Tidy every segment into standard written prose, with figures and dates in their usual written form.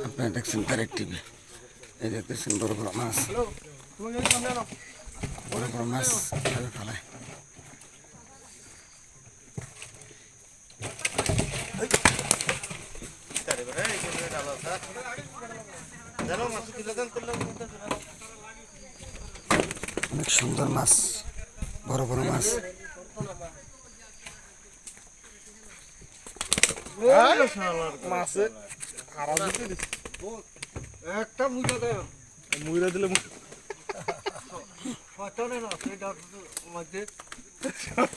আপনারা দেখছেন তারেক টিভি। এই দেখতেছেন বড় বড় মাছ, বড় বড় মাছ এভাবে ফেলায়। অনেক সুন্দর মাছ, বড় বড় মাছ। একটা মুইরা দিলে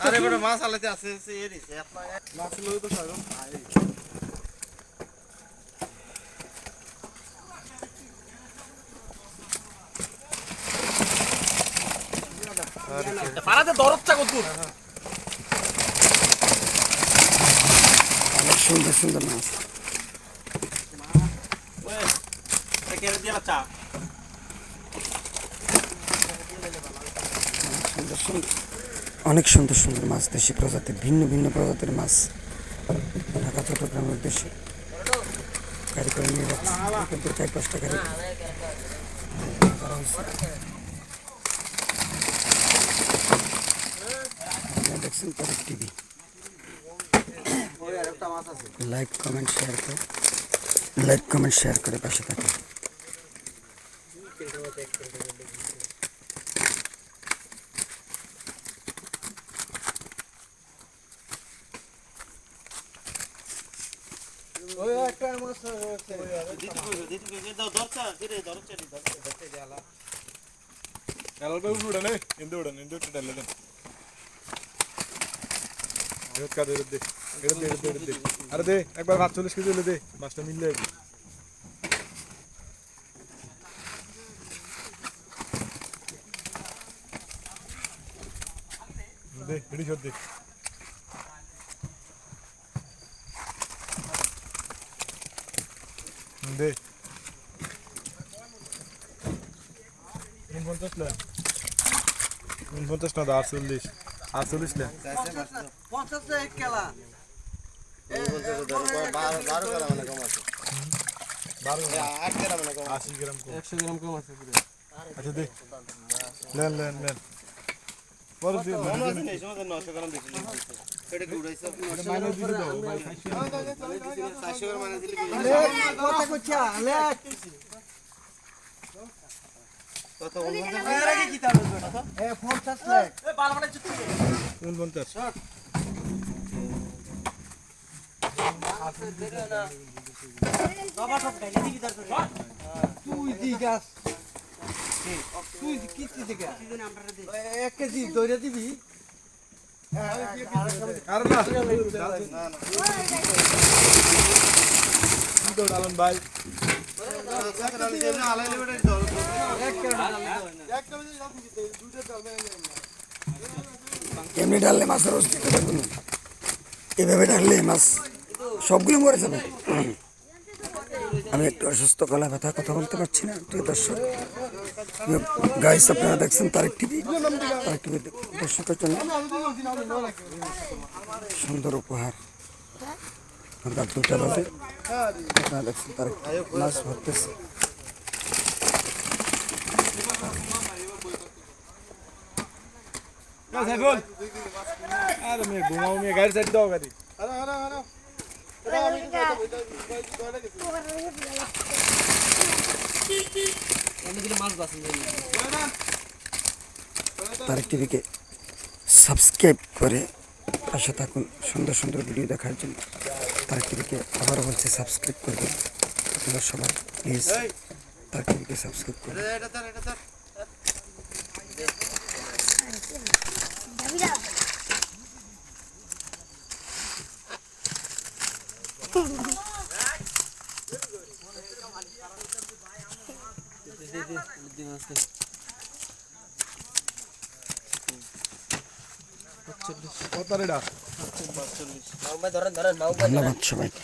আরে বড় মাছ আলাতে আছে মাছ লই তো সাগর পাড়াতে দরজটা কত অনেক সুন্দর সুন্দর মাছ। অনেক সুন্দর সুন্দর মাছ, দেশি প্রজাতির, ভিন্ন ভিন্ন প্রজাতির মাছ ঢাকা চট্টগ্রামের উদ্দেশ্যে গাড়ি করে নিয়ে যাচ্ছে। কিন্তু 4-5টা গাড়ি দেখছেন Tarek TV. Like comment share করে পাশে থাকুন। আরে দে একবার 45 কেজি হলে দে মাছটা মিললে দে ভিডিও শট দে দে 50 লা 50 না 48 48 লা 50 টা এক কেলা 12 গ্রাম মানে কম আছে 12 8 গ্রাম মানে কম 80 গ্রাম কম 100 গ্রাম কম আছে পুরো। আচ্ছা দে লেন পরে দে মনে আছে এই সময় 900 গ্রাম দিছিল এটা কি উড়াইছে এটা মাইনে দিতে দাও ভাই 400 গ্রাম মানে দিলি কথা কইছা লে কত এর আগে কি তার এ 50 লাখ এ বাল মানে চুতি 49 বাবা সব খাইলে দিবি তার করে তুই দিগাস তুই কিস্তি থেকে এক কেজি দইরা দিবি আর না তো ডালন ভাই এমনি ডাললে মাছের অস্তিত্ব থাকবে না, এভাবে ডাললে মাছ সবগুলো মরে যাবে। আমি একটু অসুস্থ, গলা ব্যথা, কথা বলতে পারছি না। প্রিয় দর্শক গাইস, আপনারা দেখছেন তারেক টিভি। তারেক টিভি দর্শকের জন্য সুন্দর উপহার। রাত 2টা বাজে, আপনারা দেখছেন তারেক মাছ ধরতেছে। আরে মে ঘুমাও মে গাড়ি সাইড দাও গাড়ি তারেক টিভিকে সাবস্ক্রাইব করে পাশে থাকুন সুন্দর সুন্দর ভিডিও দেখার জন্য। তারেক টিভিকে আবারও বলছি সাবস্ক্রাইব করবেন আপনারা সবাই, প্লিজ তারেক টিভিকে সাবস্ক্রাইব করুন। কত রেডা ধরেন ধন্যবাদ সবাইকে।